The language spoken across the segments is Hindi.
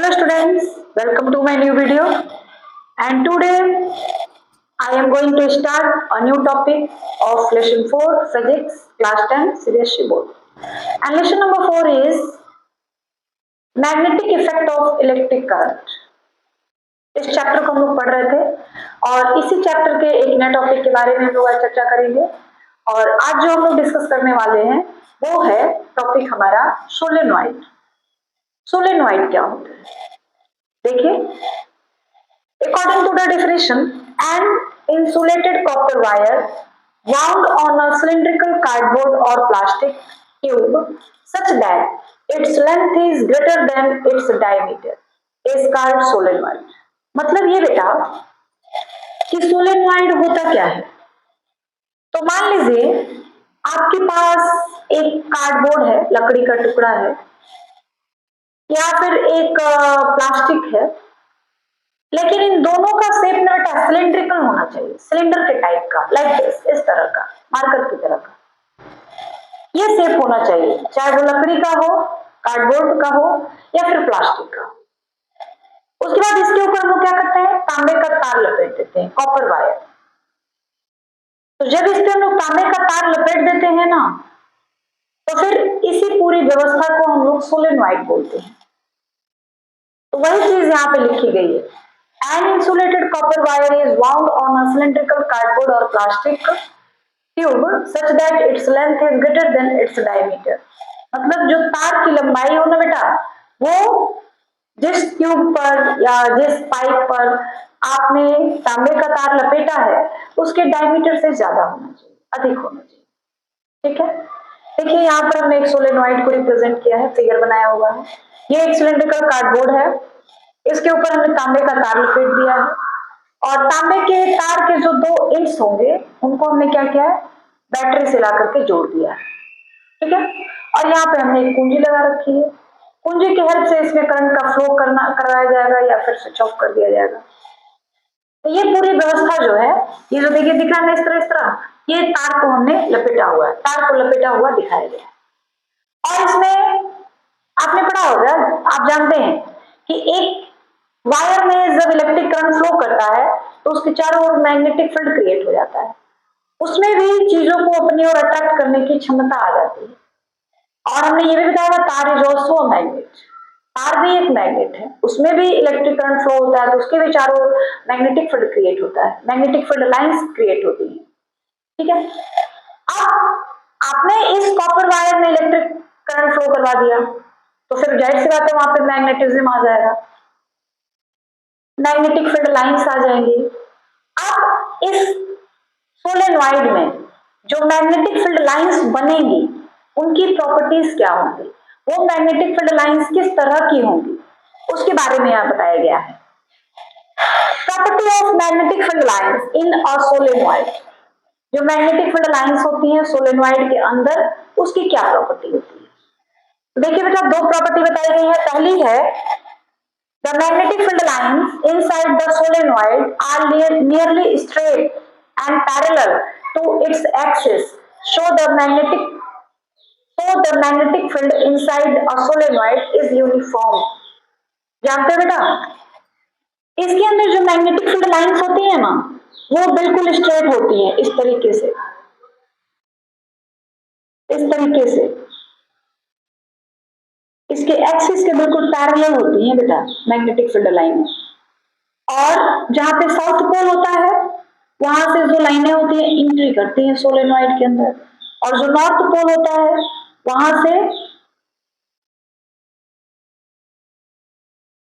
Hello students, welcome to my new video, and today I am going to start a new topic of lesson 4 physics class 10 CBSE board. And lesson number 4 is magnetic effect of electric current. इस चैप्टर को हम लोग पढ़ रहे थे और इसी चैप्टर के एक नए टॉपिक के बारे में हम लोग आज चर्चा करेंगे। और आज जो हम लोग डिस्कस करने वाले हैं वो है टॉपिक हमारा सोलेनॉइड। सोलेनॉइड क्या होता है देखिए, according to the definition, an insulated copper wire wound on a cylindrical cardboard or plastic tube such that its length is greater than its diameter is called solenoid। मतलब ये बेटा कि सोलेनॉइड होता क्या है। तो मान लीजिए आपके पास एक कार्डबोर्ड है, लकड़ी का टुकड़ा है, या फिर एक प्लास्टिक है, लेकिन इन दोनों का शेप ना बेटा सिलिंड्रिकल होना चाहिए, सिलेंडर के टाइप का, लाइक दिस, इस तरह का, मार्कर की तरह का ये शेप होना चाहिए, चाहे वो लकड़ी का हो, कार्डबोर्ड का हो या फिर प्लास्टिक का। उसके बाद इसके ऊपर हम लोग क्या करते हैं, तांबे का तार लपेट देते हैं, कॉपर वायर। तो जब इस पे हम लोग तांबे का तार लपेट देते हैं ना, तो फिर इसी पूरी व्यवस्था को हम लोग सोलेनॉइड बोलते हैं। तो वही चीज यहाँ पे लिखी गई है, an insulated copper wire is wound on a cylindrical cardboard or plastic tube such that its length is greater than its diameter। मतलब जो तार की लंबाई हो ना बेटा, वो जिस ट्यूब पर या जिस पाइप पर आपने तांबे का तार लपेटा है उसके डायमीटर से ज्यादा होना चाहिए, अधिक होना चाहिए। ठीक है, देखिए यहाँ पर हमने एक सोलेनॉइड को रिप्रेजेंट किया है, फिगर बनाया हुआ है। ये एक सिलिंड्रिकल कार्डबोर्ड है, इसके ऊपर हमने तांबे का तार लपेट दिया है और तांबे के तार के जो 2 एंड्स होंगे उनको हमने क्या किया है, बैटरी से ला करके जोड़ दिया है। ठीक है, और यहाँ पे हमने एक कुंजी लगा रखी है, कुंजी की हेल्प से इसमें करंट का फ्लो करवाया जाएगा या फिर स्विच ऑफ कर दिया जाएगा। तो ये पूरी व्यवस्था जो है, ये जो देखिए दिख रहा है इस तरह, ये तार को हमने लपेटा हुआ है, तार को लपेटा हुआ दिखाया गया है। और इसमें आपने पढ़ा होगा, आप जानते हैं कि एक वायर में जब इलेक्ट्रिक करंट फ्लो करता है तो उसके चारों ओर मैग्नेटिक फील्ड क्रिएट हो जाता है, उसमें भी चीजों को अपनी ओर अट्रैक्ट करने की क्षमता आ जाती है। और हमने ये भी बताया तार इज ऑल्सो अ मैग्नेट, तार भी एक मैग्नेट है, उसमें भी इलेक्ट्रिक करंट फ्लो होता है तो उसके भी चारों ओर मैग्नेटिक फील्ड क्रिएट होता है, मैग्नेटिक फील्ड लाइंस क्रिएट होती है। ठीक है, अब आपने इस कॉपर वायर में इलेक्ट्रिक करंट फ्लो करवा दिया तो फिर जाहिर सी बात है वहां पे मैग्नेटिज्म आ जाएगा, मैग्नेटिक फील्ड लाइंस आ जाएंगी। अब इस सोलेनॉइड में जो मैग्नेटिक फील्ड लाइंस बनेंगी उनकी प्रॉपर्टीज क्या होंगी, वो मैग्नेटिक फील्ड लाइंस किस तरह की होंगी, उसके बारे में यहाँ बताया गया है। Property of magnetic field lines in a solenoid, जो मैग्नेटिक फील्ड लाइंस होती हैं सोलेनॉइड के अंदर, उसकी क्या प्रॉपर्टी होती है। देखिए बेटा, 2 प्रॉपर्टी बताई गई है। पहली है the magnetic field lines inside the solenoid are nearly straight and parallel to its axis, so the magnetic field inside a solenoid is uniform। जानते हो बेटा, इसके अंदर जो मैग्नेटिक फील्ड लाइंस होती है ना, वो बिल्कुल स्ट्रेट होती है, इस तरीके से, इस तरीके से इसके एक्सिस के बिल्कुल पैरेलल होती है बेटा मैग्नेटिक फील्ड लाइन। और जहां पे साउथ पोल होता है वहां से जो लाइनें होती है एंट्री करती हैं सोलेनॉइड के अंदर, और जो नॉर्थ पोल होता है वहां से,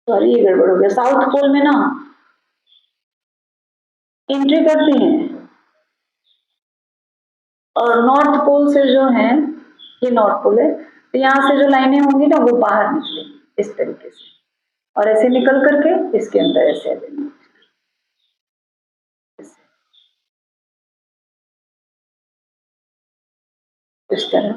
सॉरी ये गड़बड़ हो गया, साउथ पोल में ना एंट्री करती हैं और नॉर्थ पोल से जो है, ये नॉर्थ पोल है, तो यहाँ से जो लाइनें होंगी ना वो बाहर निकलेंगी इस तरीके से, और ऐसे निकल करके इसके अंदर ऐसे आ जाएंगे इस तरह,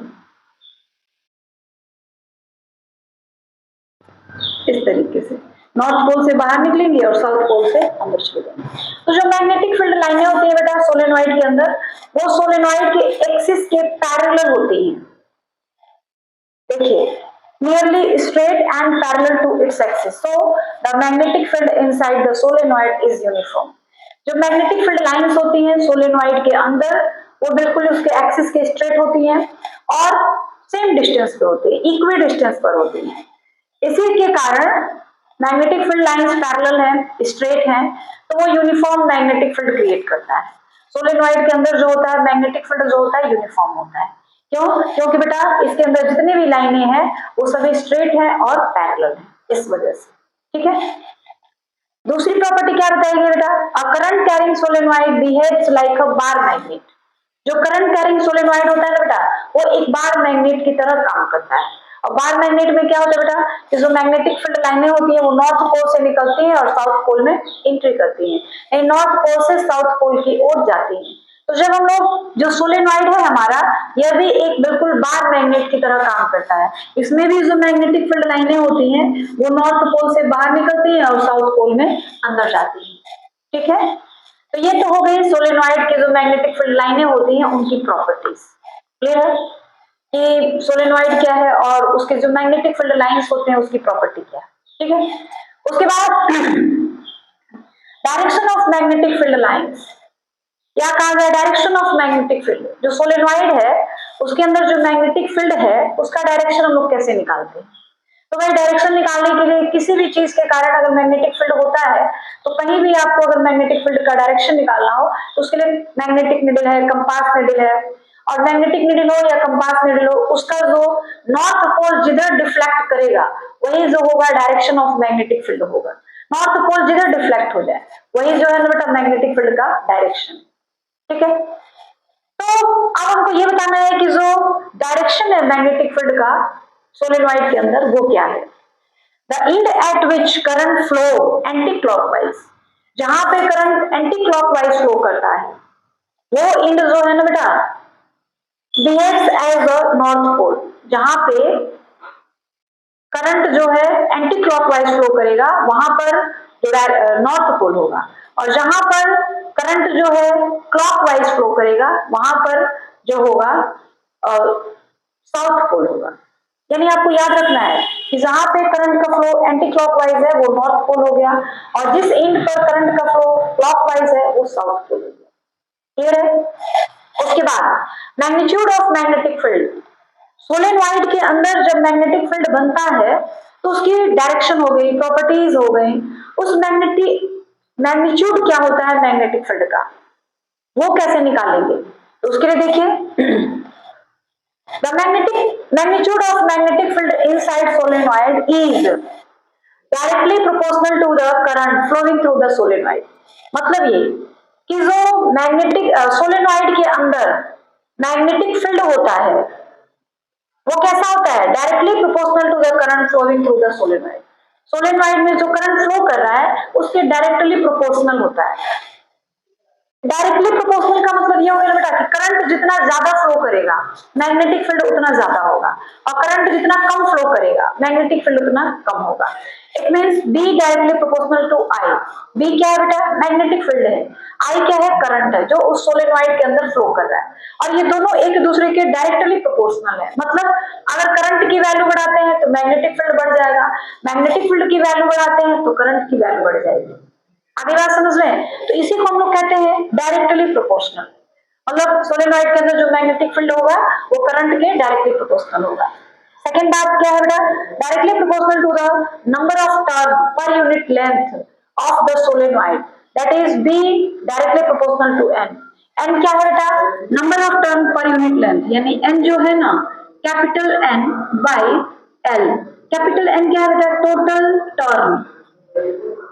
इस तरीके से नॉर्थ पोल से बाहर निकलेंगे और साउथ पोल से अंदर चले जाएंगे। तो जो मैग्नेटिक फील्ड लाइनें होती है बेटा सोलेनॉइड के अंदर, वो सोलेनॉइड के एक्सिस के पैरेलल होती हैं। देखिए nearly straight and parallel to its axis. So the magnetic field inside the solenoid is uniform. जो मैग्नेटिक फील्ड लाइंस होती हैं सोलेनॉइड के अंदर वो बिल्कुल उसके एक्सिस के स्ट्रेट होती हैं और सेम डिस्टेंस पे होती है, इक्वी डिस्टेंस पर होती है। इसी के कारण मैग्नेटिक फील्ड लाइंस पैरेलल हैं, स्ट्रेट हैं, तो वो यूनिफॉर्म मैग्नेटिक फील्ड क्रिएट करता है। सोलेनॉइड के अंदर जो होता है मैग्नेटिक फील्ड जो होता है यूनिफॉर्म होता है। क्यों? क्योंकि बेटा इसके अंदर जितनी भी लाइनें हैं वो सभी स्ट्रेट हैं और पैरेलल हैं, इस वजह से। ठीक है, दूसरी प्रॉपर्टी क्या बताएगी बेटा? A current carrying solenoid behaves like a bar magnet. जो करंट कैरिंग सोलेनॉइड होता है ना बेटा वो एक बार मैग्नेट की तरह काम करता है। और बार मैग्नेट में क्या होता है बेटा कि जो मैग्नेटिक फील्ड लाइनें होती है वो नॉर्थ पोल से निकलती हैं और साउथ पोल में एंट्री करती हैं, नॉर्थ पोल से साउथ पोल की ओर जाती हैं। तो जब हम लोग जो सोलेनॉइड है हमारा यह भी एक बिल्कुल बार मैग्नेट की तरह काम करता है। इसमें भी जो मैग्नेटिक फील्ड लाइनें होती हैं वो नॉर्थ पोल से बाहर निकलती हैं और साउथ पोल में अंदर जाती हैं। ठीक है, तो ये तो हो गई सोलेनॉइड के जो मैग्नेटिक फील्ड लाइनें होती हैं उनकी प्रॉपर्टीज। क्लियर है कि सोलेनॉइड क्या है और उसके जो मैग्नेटिक फील्ड लाइंस होते हैं उसकी प्रॉपर्टी क्या है। ठीक है, उसके बाद direction of magnetic field lines, क्या कहा गया? Direction of magnetic field. जो सोलेनॉइड है उसके अंदर जो मैग्नेटिक फील्ड है उसका डायरेक्शन हम लोग कैसे निकालते हैं? तो भाई डायरेक्शन निकालने के लिए किसी भी चीज के कारण अगर मैग्नेटिक फील्ड होता है तो कहीं भी आपको अगर मैग्नेटिक फील्ड का डायरेक्शन निकालना हो तो उसके लिए मैग्नेटिक नीडल है, कंपास नीडल है, और मैग्नेटिक नीडल हो या कंपास नीडल हो उसका जो नॉर्थ पोल जिधर डिफ्लेक्ट करेगा वही जो होगा डायरेक्शन ऑफ मैग्नेटिक फील्ड होगा। नॉर्थ पोल जिधर डिफ्लेक्ट हो जाए वही जो है ना बेटा मैग्नेटिक फील्ड का डायरेक्शन। ठीक है, तो अब हमको ये बताना है कि जो डायरेक्शन है मैग्नेटिक फील्ड का सोलेनॉइड के अंदर वो क्या है? The end at which current flow anti clockwise, जहां पे करंट एंटी क्लॉकवाइज फ्लो करता है वो इंड जो है ना बेटा behaves as a north pole. जहां पे करंट जो है एंटी क्लॉकवाइज फ्लो करेगा वहां पर नॉर्थ पोल होगा, और जहां पर करंट जो है क्लॉकवाइज फ्लो करेगा वहां पर जो होगा साउथ पोल होगा। यानी आपको याद रखना है कि जहां पे करंट का फ्लो एंटी क्लॉकवाइज है वो नॉर्थ पोल हो गया और जिस एंड पर करंट का फ्लो क्लॉकवाइज है वो साउथ पोल हो गया। क्लियर है? उसके बाद magnitude of magnetic field. Solenoid के अंदर जब मैग्नेटिक फील्ड बनता है तो उसकी डायरेक्शन हो गई, प्रॉपर्टीज हो गई, उस मैग्नीट्यूड क्या होता है मैग्नेटिक फील्ड का वो कैसे निकालेंगे? तो उसके लिए देखिए the magnitude of magnetic field inside solenoid is directly proportional to the current flowing through the solenoid. मतलब ये कि जो मैग्नेटिक सोलेनॉइड के अंदर मैग्नेटिक फील्ड होता है वो कैसा होता है? Directly proportional to the current flowing through the solenoid. Solenoid में जो करंट फ्लो कर रहा है उसके डायरेक्टली प्रोपोर्शनल होता है। डायरेक्टली प्रोपोर्शनल का मतलब ये हो गया बेटा कि करंट जितना ज्यादा फ्लो करेगा मैग्नेटिक फील्ड उतना ज्यादा होगा, और करंट जितना कम फ्लो करेगा मैग्नेटिक फील्ड उतना कम होगा। It means B directly proportional to I. B क्या है बेटा? मैग्नेटिक फील्ड है। आई क्या है? करंट है जो उस सोलेनॉइड के अंदर फ्लो कर रहा है, और ये दोनों एक दूसरे के डायरेक्टली प्रोपोर्शनल है। मतलब अगर करंट की वैल्यू बढ़ाते हैं तो मैग्नेटिक फील्ड बढ़ जाएगा, मैग्नेटिक फील्ड की वैल्यू बढ़ाते हैं तो करंट की वैल्यू बढ़ जाएगी। आगे बात समझ में? तो इसी को हम लोग कहते हैं डायरेक्टली प्रोपोर्शनल। मतलब सोलेनॉइड के अंदर जो मैग्नेटिक फील्ड होगा वो करंट के डायरेक्टली प्रोपोर्शनल होगा। सेकंड बात क्या है बेटा? Directly proportional to the number of turn per unit length of the solenoid, that is B directly proportional to N. N क्या है बेटा? Number of turn per unit length, यानी एन जो है ना capital N by L. Capital N क्या है बेटा? टोटल टर्न,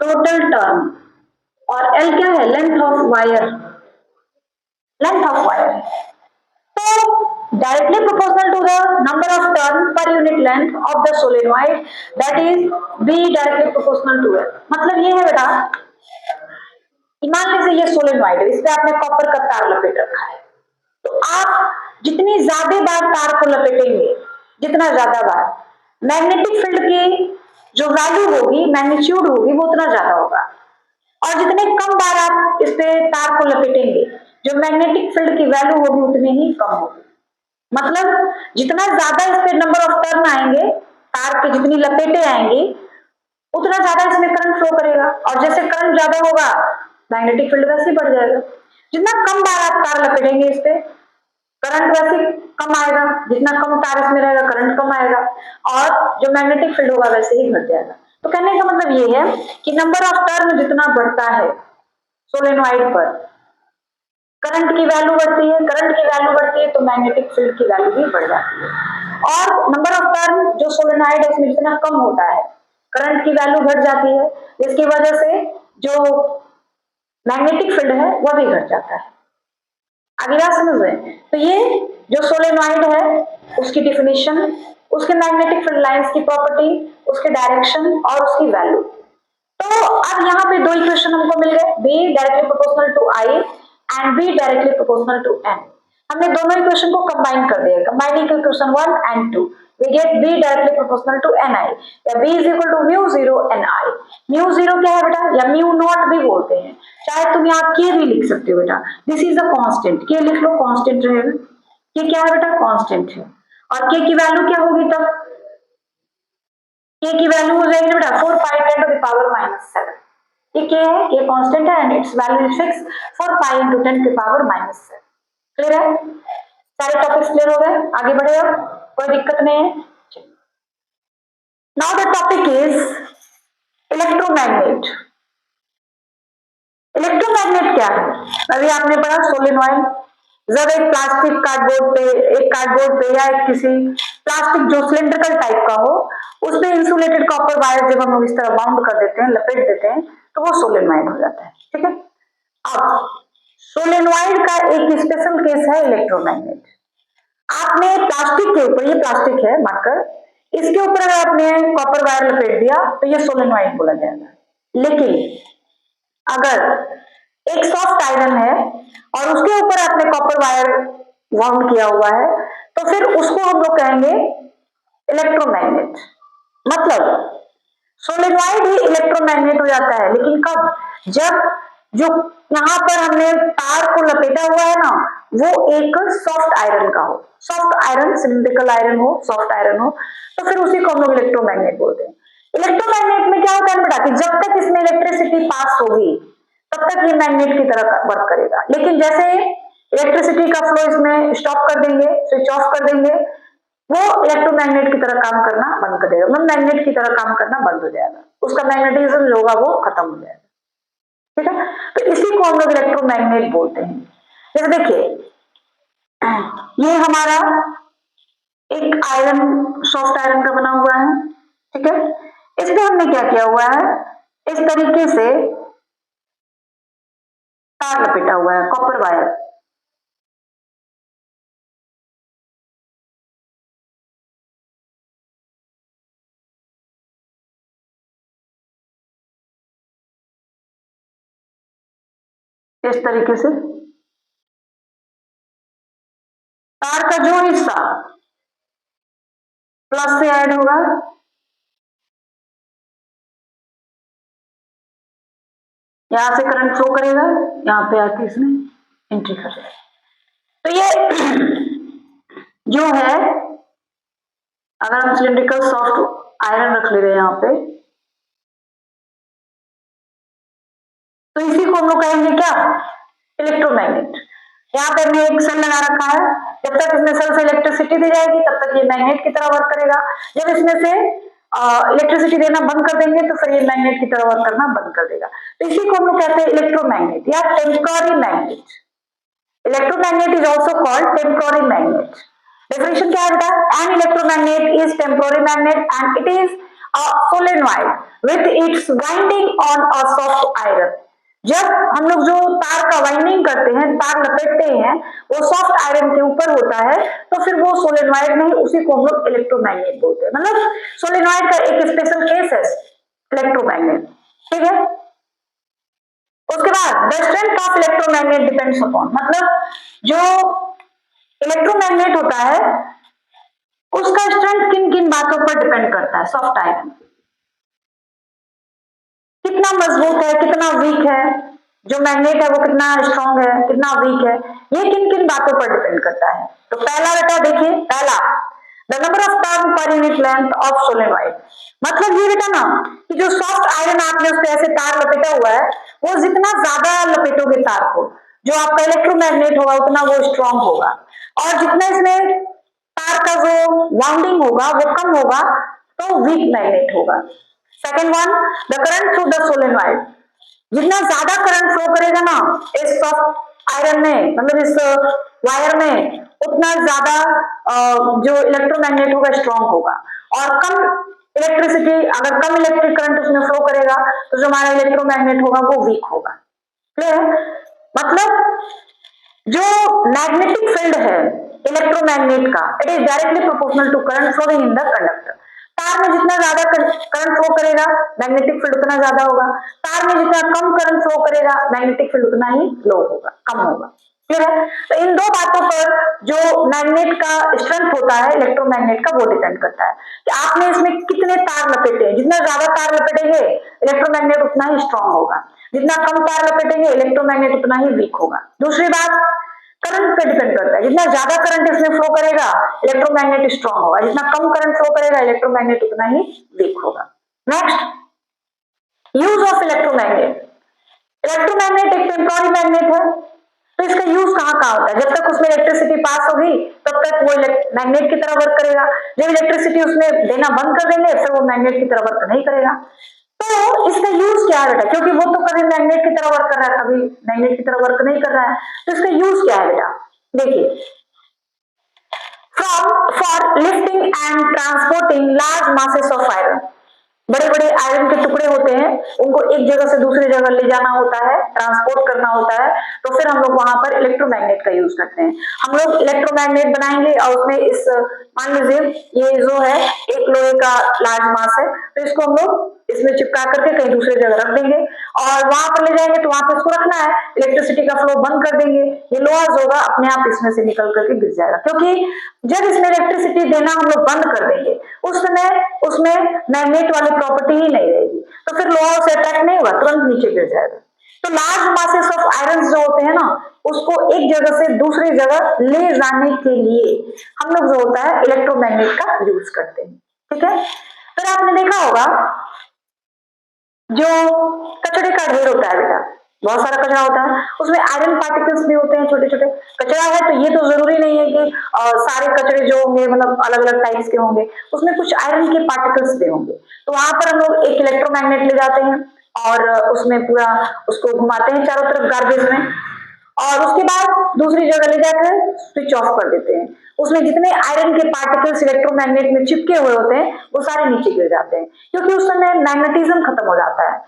टोटल टर्न, और एल क्या है? Length of wire, length of wire. तो directly proportional to the number of turn per unit length of the solenoid, that is B directly proportional to L. मतलब ये है बेटा, मान लीजिए ये सोलेनॉइड है, इस पे आपने कॉपर का तार लपेट रखा है, तो आप जितनी ज्यादा बार तार को लपेटेंगे, जितना ज्यादा बार मैग्नेटिक फील्ड की जो वैल्यू होगी, मैग्नीट्यूड होगी, वो उतना ज्यादा होगा, और जितने कम बार आप इस पे तार को लपेटेंगे जो मैग्नेटिक फील्ड की वैल्यू होगी उतनी ही कम होगी। मतलब जितना ज्यादा इस पे नंबर ऑफ टर्न आएंगे तार की जितनी लपेटे आएंगी उतना ज्यादा इसमें करंट फ्लो करेगा, और जैसे करंट ज्यादा होगा मैग्नेटिक फील्ड वैसे ही बढ़ जाएगा। जितना कम बार आप तार लपेटेंगे इस पे करंट वैसे कम आएगा, जितना कम तार इसमें रहेगा करंट कम आएगा, और जो मैग्नेटिक फील्ड होगा वैसे ही घट जाएगा। तो कहने का मतलब ये है कि नंबर ऑफ टर्न जितना बढ़ता है सोलेनोइड पर करंट की वैल्यू बढ़ती है, करंट की वैल्यू बढ़ती है तो मैग्नेटिक फील्ड की वैल्यू भी बढ़ जाती है। और नंबर ऑफ टर्न जो सोलेनोइड है उसमें जितना कम होता है करंट की वैल्यू घट जाती है, जिसकी वजह से जो मैग्नेटिक फील्ड है वह भी घट जाता है। आगे बात समझ रहे हैं? तो ये जो सोलेनोइड है उसकी डिफिनेशन, उसके मैग्नेटिक फील्ड लाइंस की प्रॉपर्टी, उसके डायरेक्शन और उसकी वैल्यू। तो अब यहाँ पे दो इक्वेशन हमको मिल गए, B directly proportional to I and B directly proportional to N। हमने दोनों इक्वेशन को कंबाइन कर दिया, combining equation 1 and 2 we get B directly proportional to Ni या B is equal to mu 0 Ni। mu 0 क्या है बेटा, या mu नॉट भी बोलते हैं, चाहे तुम यहाँ K भी लिख सकते हो बेटा, this is a constant, K लिख लो कांस्टेंट रहेगा, K क्या है बेटा कांस्टेंट है, और K की वैल्यू क्या होगी तब, K की वैल्यू हो जाएगी बेटा 4 pi 10 to the power -7। ये K है, K कांस्टेंट है and it's value is fix 4 pi into 10 to the power -7। Clear है? सारे टॉपिक्स क्लियर हो गए, आगे बढ़े अब, कोई दिक्कत नहीं है। Now the topic is electromagnet. Electromagnet क्या है? अभी आपने पढ़ा सोलेनोइड, जब एक प्लास्टिक कार्डबोर्ड पे, एक कार्डबोर्ड पे या एक किसी प्लास्टिक जो सिलेंड्रिकल टाइप का हो उस पे इंसुलेटेड कॉपर वायर जब हम लोग इस तरह बाउंड कर देते हैं, लपेट देते हैं, तो वो सोलेनोइड हो जाता है। ठीक है, अब सोलेनोइड का एक स्पेशल केस है इलेक्ट्रोमैग्नेट। आपने प्लास्टिक के ऊपर, ये प्लास्टिक है मार्कर, इसके ऊपर अगर आपने कॉपर वायर लपेट दिया तो ये सोलेनोइड बोला जाएगा। लेकिन अगर एक सॉफ्ट आयरन है और उसके ऊपर आपने कॉपर वायर वाउंड किया हुआ है तो फिर उसको हम लोग कहेंगे इलेक्ट्रोमैग्नेट। मतलब सोलेनोइड ही इलेक्ट्रोमैग्नेट हो जाता है, लेकिन कब, जब जो यहाँ पर हमने तार को लपेटा हुआ है ना वो एक सॉफ्ट आयरन का हो, सॉफ्ट आयरन, सिलिंड्रिकल आयरन हो, सॉफ्ट आयरन हो, तो फिर उसी को हम लोग इलेक्ट्रोमैग्नेट बोलते हैं। इलेक्ट्रोमैग्नेट में क्या होता है बेटा कि जब तक इसमें इलेक्ट्रिसिटी पास होगी तब तक ये मैग्नेट की तरह वर्क करेगा, लेकिन जैसे इलेक्ट्रिसिटी का फ्लो इसमें स्टॉप कर देंगे, स्विच ऑफ कर देंगे, वो इलेक्ट्रोमैग्नेट की तरह काम करना बंद कर देगा, मतलब मैग्नेट की तरह काम करना बंद हो जाएगा, उसका मैग्नेटिज्म जो होगा वो खत्म हो जाएगा। ठीक है, तो इसी को हम लोग इलेक्ट्रोमैग्नेट बोलते हैं। जैसे देखिए ये हमारा एक आयरन, सॉफ्ट आयरन का बना हुआ है, ठीक है, इस पे हमने क्या किया हुआ है, इस तरीके से तार लपेटा हुआ है, कॉपर वायर। इस तरीके से तार का जो हिस्सा प्लस से ऐड होगा यहां से करंट फ्लो करेगा, यहाँ पे आके इसमें एंट्री करेगा। तो ये जो है, अगर हम सिलिंड्रिकल सॉफ्ट आयरन रख ले रहे हैं यहाँ पे, तो इसी को हम लोग कहेंगे क्या, इलेक्ट्रोमैग्नेट। यहाँ पे हमने एक सेल लगा रखा है, जब तक इसमें सेल से इलेक्ट्रिसिटी दी जाएगी तब तक ये मैग्नेट की तरह वर्क करेगा, जब इसमें से इलेक्ट्रिसिटी देना बंद कर देंगे तो फिर ये मैग्नेट की तरह वर्क करना बंद कर देगा। तो इसी को हम लोग कहते हैं इलेक्ट्रोमैग्नेट या temporary magnet. Electromagnet is also called temporary magnet. Definition क्या है बेटा, an electromagnet is temporary magnet and it is a solenoid with its winding on a soft iron. जब हम लोग जो तार का वाइंडिंग करते हैं, तार लपेटते हैं, वो सॉफ्ट आयरन के ऊपर होता है, तो फिर वो सोलेनोइड नहीं, उसी को हम लोग इलेक्ट्रोमैग्नेट बोलते हैं। मतलब सोलेनोइड का एक स्पेशल केस है इलेक्ट्रोमैग्नेट। ठीक है, उसके बाद the strength of electromagnet depends upon, मतलब जो इलेक्ट्रोमैग्नेट होता है उसका स्ट्रेंथ किन किन बातों पर डिपेंड करता है। सॉफ्ट आयरन कितना मजबूत है, कितना वीक है, जो मैग्नेट है वो कितना स्ट्रांग है, कितना वीक है, ये किन किन बातों पर डिपेंड करता है। तो पहला बेटा देखिए, पहला the number of turn per unit length of solenoid. मतलब ये बेटा ना कि जो सॉफ्ट आयरन आपने उस पे ऐसे तार लपेटा हुआ है, वो जितना ज्यादा लपेटोगे तार को, जो आपका इलेक्ट्रोमैग्नेट होगा उतना वो स्ट्रांग होगा, और जितना इसमें तार का जो वाउंडिंग होगा वो कम होगा तो वीक मैग्नेट होगा। Second one, the current through the solenoid. जितना ज्यादा करंट फ्लो करेगा ना इस सॉफ्ट आयरन में, मतलब इस वायर में, उतना ज्यादा जो इलेक्ट्रोमैग्नेट होगा स्ट्रांग होगा, और कम इलेक्ट्रिसिटी, अगर कम इलेक्ट्रिक करंट उसमें फ्लो करेगा तो जो हमारा इलेक्ट्रोमैग्नेट होगा वो वीक होगा। क्लियर? मतलब जो मैग्नेटिक फील्ड है इलेक्ट्रोमैग्नेट का, it is directly proportional to current flowing in the conductor. तार में जितना ज्यादा करंट फ्लो करेगा मैग्नेटिक फील्ड उतना ज्यादा होगा, तार में जितना कम करंट फ्लो करेगा मैग्नेटिक फील्ड उतना ही लो होगा, कम होगा। क्लियर है? तो इन दो बातों पर जो मैग्नेट का स्ट्रेंथ होता है इलेक्ट्रोमैग्नेट का, वो डिपेंड करता है कि आपने इसमें कितने तार लपेटे। जितना ज्यादा तार लपेटेंगे इलेक्ट्रोमैग्नेट उतना ही स्ट्रांग होगा, जितना कम तार लपेटेंगे इलेक्ट्रोमैग्नेट उतना ही वीक होगा। दूसरी बात, करंट पे डिपेंड करता है, जितना ज्यादा करंट इसमें फ्लो करेगा इलेक्ट्रोमैग्नेट स्ट्रांग होगा, जितना कम करंट फ्लो करेगा इलेक्ट्रोमैग्नेट उतना ही वीक होगा। Next, use of electromagnet. Electromagnet एक टेम्पररी मैग्नेट है, तो इसका यूज कहाँ कहाँ होता है? जब तक उसमें इलेक्ट्रिसिटी पास होगी तब तक वो मैग्नेट की तरह वर्क करेगा, जब इलेक्ट्रिसिटी उसमें देना बंद कर देंगे फिर वो मैग्नेट की तरह वर्क नहीं करेगा। तो इसका यूज क्या है बेटा? क्योंकि वो तो कभी मैग्नेट की तरह वर्क कर रहा है, कभी मैग्नेट की तरह वर्क नहीं कर रहा है, तो इसका यूज क्या है बेटा? देखिए, from for lifting and transporting large masses of iron. बड़े बड़े आयरन के टुकड़े होते हैं, उनको एक जगह से दूसरी जगह ले जाना होता है, ट्रांसपोर्ट करना होता है, तो फिर हम लोग वहां पर इलेक्ट्रोमैग्नेट का यूज करते हैं। हम लोग इलेक्ट्रोमैग्नेट बनाएंगे और उसमें इस, मान लीजिए ये जो है एक लोहे का लार्ज मास है, तो इसको हम लोग इसमें चिपका करके कहीं दूसरी जगह रख देंगे, और वहां पर ले जाएंगे तो वहां पर इसको रखना है, इलेक्ट्रिसिटी का फ्लो बंद कर देंगे, ये लोहा जो होगा अपने आप इसमें से निकल करके गिर जाएगा। क्योंकि जब इसमें इलेक्ट्रिसिटी देना हम लोग बंद कर देंगे उस समय उसमें मैग्नेट वाली प्रॉपर्टी ही नहीं रहेगी, तो फिर लोहा उसे अट्रैक्ट नहीं होगा, तुरंत नीचे गिर जाएगा। तो लार्ज मासेस ऑफ आयरन जो होते हैं ना, उसको एक जगह से दूसरी जगह ले जाने के लिए हम लोग जो होता है इलेक्ट्रोमैग्नेट का यूज करते हैं। ठीक है? फिर आपने देखा होगा जो कचरे का ढेर होता है बेटा, बहुत सारा कचरा होता है, उसमें आयरन पार्टिकल्स भी होते हैं छोटे छोटे। कचरा है तो ये तो जरूरी नहीं है कि सारे कचरे जो होंगे मतलब अलग अलग टाइप्स के होंगे, उसमें कुछ आयरन के पार्टिकल्स भी होंगे। तो वहां पर हम लोग एक इलेक्ट्रोमैग्नेट ले जाते हैं और उसमें पूरा उसको घुमाते हैं चारों तरफ गार्बेज में, और उसके बाद दूसरी जगह ले जाकर स्विच ऑफ कर देते हैं। उसमें जितने आयरन के पार्टिकल्स इलेक्ट्रोमैग्नेट में चिपके हुए होते हैं वो सारे नीचे गिर जाते हैं, क्योंकि उस समय मैग्नेटिज्म खत्म हो जाता है,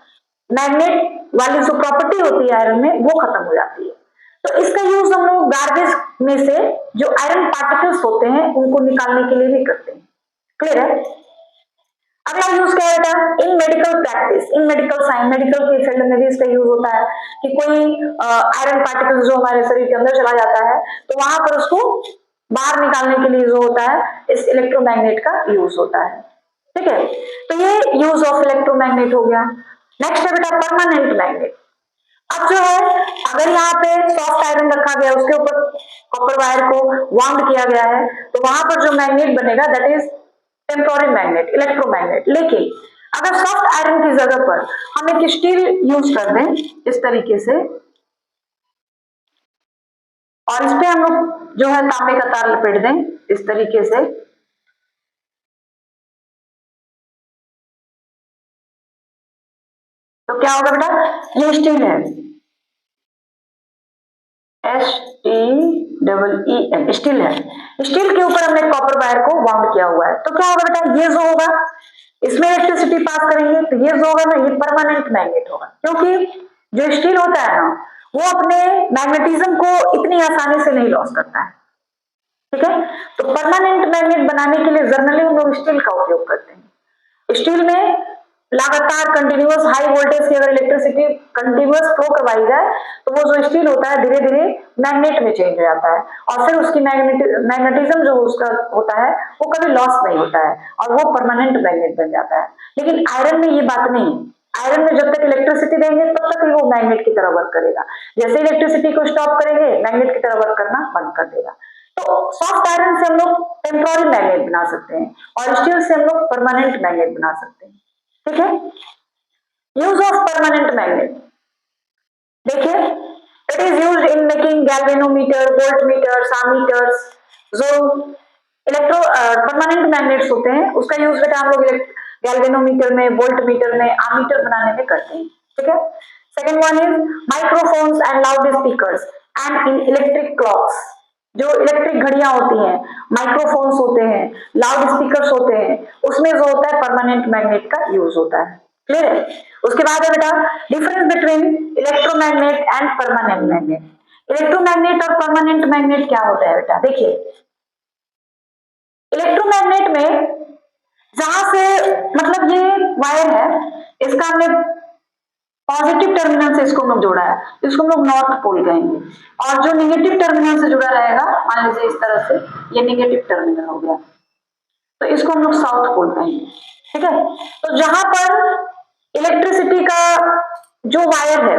मैग्नेट वाली जो प्रॉपर्टी होती है आयरन में वो खत्म हो जाती है। तो इसका यूज हम लोग गार्बेज में से जो आयरन पार्टिकल्स होते हैं उनको निकालने के लिए भी करते हैं। क्लियर है? अगला यूज क्या होता है? इन मेडिकल प्रैक्टिस, इन मेडिकल साइंस, मेडिकल के फील्ड में भी इसका यूज होता है कि कोई आयरन पार्टिकल जो हमारे शरीर के अंदर चला जाता है तो वहां पर उसको बाहर निकालने के लिए जो होता है इस इलेक्ट्रोमैग्नेट का यूज होता है। ठीक है? तो ये यूज ऑफ इलेक्ट्रोमैग्नेट हो गया। नेक्स्ट है बेटा परमानेंट मैग्नेट। अब जो है अगर यहाँ पे सॉफ्ट आयरन रखा गया उसके ऊपर कॉपर वायर को वाउंड किया गया है तो वहां पर जो मैग्नेट बनेगा that is temporary magnet, electromagnet. लेकिन अगर सॉफ्ट आयरन की जगह पर हम एक स्टील यूज कर दें इस तरीके से, और इस पे हम लोग जो है तांबे का तार लपेट दें इस तरीके से, तो क्या होगा बेटा? ये स्टील है, STEEN, स्टील है। स्टील के ऊपर हमने कॉपर वायर को बाउंड किया हुआ है, तो क्या होगा बेटा? ये जो होगा इसमें इलेक्ट्रिसिटी पास करेंगे तो ये जो होगा ना ये परमानेंट मैग्नेट होगा, क्योंकि जो स्टील होता है ना वो अपने मैग्नेटिज्म को इतनी आसानी से नहीं लॉस करता है। ठीक है? तो परमानेंट मैग्नेट बनाने के लिए जनरली हम लोग स्टील का उपयोग करते हैं। स्टील में लगातार कंटिन्यूअस हाई वोल्टेज की अगर इलेक्ट्रिसिटी कंटिन्यूअस फ्लो करवाई जाए तो वो जो स्टील होता है धीरे धीरे मैग्नेट में चेंज हो जाता है, और फिर उसकी मैग्नेटिज्म जो उसका होता है वो कभी लॉस नहीं होता है और वो परमानेंट मैग्नेट बन जाता है। लेकिन आयरन में ये बात नहीं, आयरन में जब तक इलेक्ट्रिसिटी देंगे तब तक ही वो मैग्नेट की तरह वर्क करेगा, जैसे इलेक्ट्रिसिटी को स्टॉप करेंगे मैग्नेट की तरह वर्क करना बंद कर देगा। तो सॉफ्ट आयरन से हम लोग टेम्पोररी मैग्नेट बना सकते हैं और स्टील से हम लोग परमानेंट मैग्नेट बना सकते हैं। ठीक है, यूज ऑफ परमानेंट मैग्नेट देखिए, it is used in making galvanometer, voltmeter, emitters. जो इलेक्ट्रो परमानेंट मैग्नेट्स होते हैं उसका यूज बेटा हम लोग गैल्वेनोमीटर में, वोल्टमीटर में, आमीटर बनाने में करते हैं। ठीक है, second one is microphones and loud speakers and in electric clocks. जो इलेक्ट्रिक घड़ियां होती हैं, माइक्रोफोन्स होते हैं, लाउड स्पीकर्स होते हैं, उसमें जो होता है परमानेंट मैग्नेट का यूज होता है। क्लियर है? उसके बाद है बेटा difference between electromagnet and permanent magnet. Electromagnet और परमानेंट मैग्नेट क्या होता है बेटा? देखिए, इलेक्ट्रोमैग्नेट में जहां से मतलब ये वायर है, इसका हमने पॉजिटिव टर्मिनल से इसको हम लोग जोड़ा है, इसको हम लोग नॉर्थ पोल कहेंगे, और जो निगेटिव टर्मिनल से जुड़ा रहेगा, मान लीजिए इस तरह से, ये निगेटिव टर्मिनल हो गया, तो इसको हम लोग साउथ पोल कहेंगे। ठीक है, तो जहां पर इलेक्ट्रिसिटी का जो वायर है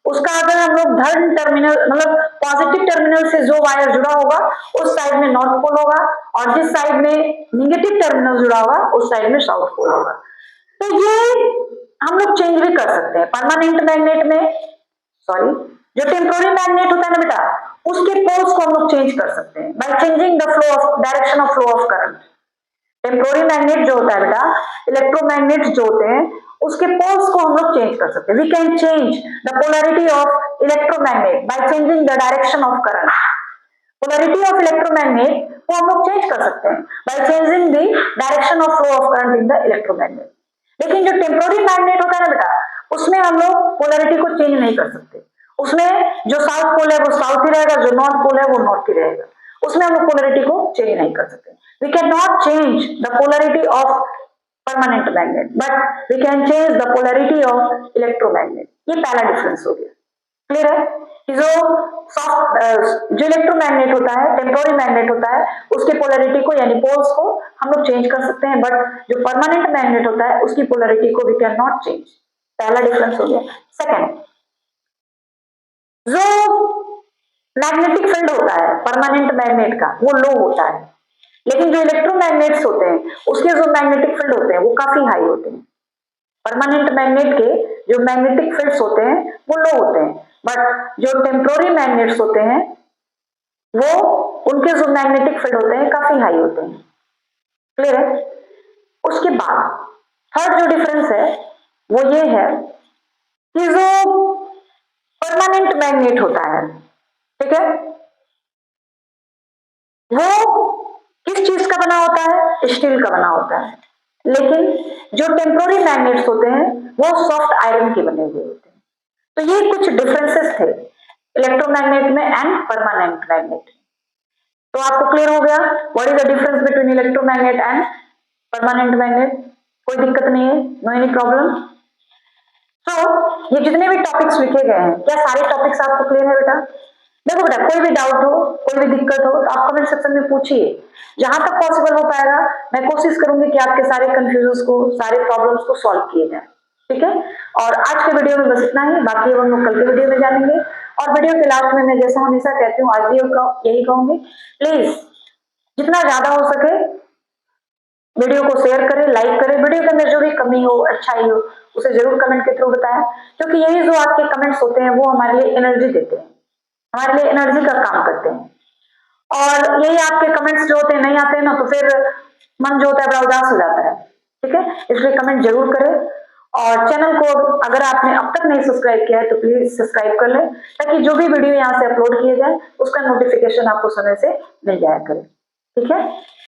उसका अगर हम लोग धन टर्मिनल मतलब पॉजिटिव टर्मिनल से जो वायर जुड़ा होगा उस साइड में नॉर्थ पोल होगा, और जिस साइड में निगेटिव टर्मिनल जुड़ा होगा उस साइड में साउथ पोल होगा। तो ये हम लोग चेंज भी कर सकते हैं। परमानेंट मैग्नेट में, सॉरी, जो टेम्पोररी मैग्नेट होता है ना बेटा, उसके पोल्स को हम लोग चेंज कर सकते हैं by changing the flow of direction of flow of current. Temporary magnet जो होता है बेटा, इलेक्ट्रोमैग्नेट जो होते हैं, उसके पोल्स को हम लोग चेंज कर सकते हैं। We can change the polarity of electromagnet by changing the direction of current. Polarity of electromagnet को हम लोग चेंज कर सकते हैं by changing the direction of flow of current in the electromagnet. लेकिन जो टेम्पोररी मैग्नेट होता है ना बेटा, उसमें हम लोग पोलैरिटी को चेंज नहीं कर सकते। उसमें जो साउथ पोल है वो साउथ ही रहेगा, जो नॉर्थ पोल है वो नॉर्थ ही रहेगा, उसमें हम लोग पोलैरिटी को चेंज नहीं कर सकते। We cannot change the polarity of permanent magnet, but we can change the polarity of electromagnet. ये पहला डिफरेंस हो गया। क्लियर है कि जो जो इलेक्ट्रोमैग्नेट होता है, टेम्पोररी मैग्नेट होता है, उसके पोलैरिटी को यानी पोल्स को हम लोग चेंज कर सकते हैं, बट जो परमानेंट मैग्नेट होता है उसकी पोलैरिटी को वी कैन नॉट चेंज। पहला डिफरेंस हो गया। सेकेंड, जो मैग्नेटिक फील्ड होता है परमानेंट मैग्नेट का वो लो होता है, लेकिन जो इलेक्ट्रोमैग्नेट्स होते हैं उसके जो मैग्नेटिक फील्ड होते हैं वो काफी हाई होते हैं। परमानेंट मैग्नेट के जो मैग्नेटिक फील्ड्स होते हैं वो लो होते हैं, बट जो टेम्पोररी मैग्नेट्स होते हैं वो उनके जो मैग्नेटिक फील्ड होते हैं काफी हाई होते हैं। क्लियर है? उसके बाद थर्ड जो डिफरेंस है वो ये है कि जो परमानेंट मैग्नेट होता है, ठीक है, वो किस चीज का बना होता है? स्टील का बना होता है। लेकिन जो टेम्पोररी मैग्नेट्स होते हैं वो सॉफ्ट आयरन के बने हुए होते हैं। तो ये कुछ डिफरेंसेस थे इलेक्ट्रोमैग्नेट में एंड परमानेंट मैग्नेट। तो आपको क्लियर हो गया what is the difference between electromagnet and permanent magnet? कोई दिक्कत नहीं है, नो एनी प्रॉब्लम। तो ये जितने भी टॉपिक्स लिखे गए हैं, क्या सारे टॉपिक्स आपको क्लियर है बेटा? देखो बेटा, कोई भी डाउट हो, कोई भी दिक्कत हो तो आप कमेंट सेक्शन में पूछिए। जहां तक पॉसिबल हो पाएगा मैं कोशिश करूंगी कि आपके सारे कंफ्यूजन को, सारे प्रॉब्लम्स को सॉल्व किए जाए। ठीक है, और आज के वीडियो में बस इतना ही, बाकी हम लोग कल के वीडियो में जानेंगे। और वीडियो के लास्ट में मैं जैसा हमेशा कहती हूँ, आज भी यही कहूंगी, प्लीज जितना ज्यादा हो सके वीडियो को शेयर करें, लाइक करें। वीडियो के अंदर जो भी कमी हो, अच्छाई हो, उसे जरूर कमेंट के थ्रू बताएं, क्योंकि यही जो आपके कमेंट्स होते हैं वो हमारे लिए एनर्जी देते हैं, हमारे लिए एनर्जी का काम करते हैं। और यही आपके कमेंट्स जो होते हैं नहीं आते हैं ना, तो फिर मन जो होता है बड़ा उदास हो जाता है। ठीक है, इसलिए कमेंट जरूर करें, और चैनल को अगर आपने अब तक नहीं सब्सक्राइब किया है तो प्लीज सब्सक्राइब कर लें, ताकि जो भी वीडियो यहाँ से अपलोड किए जाए उसका नोटिफिकेशन आपको समय से मिल जाया करे। ठीक है।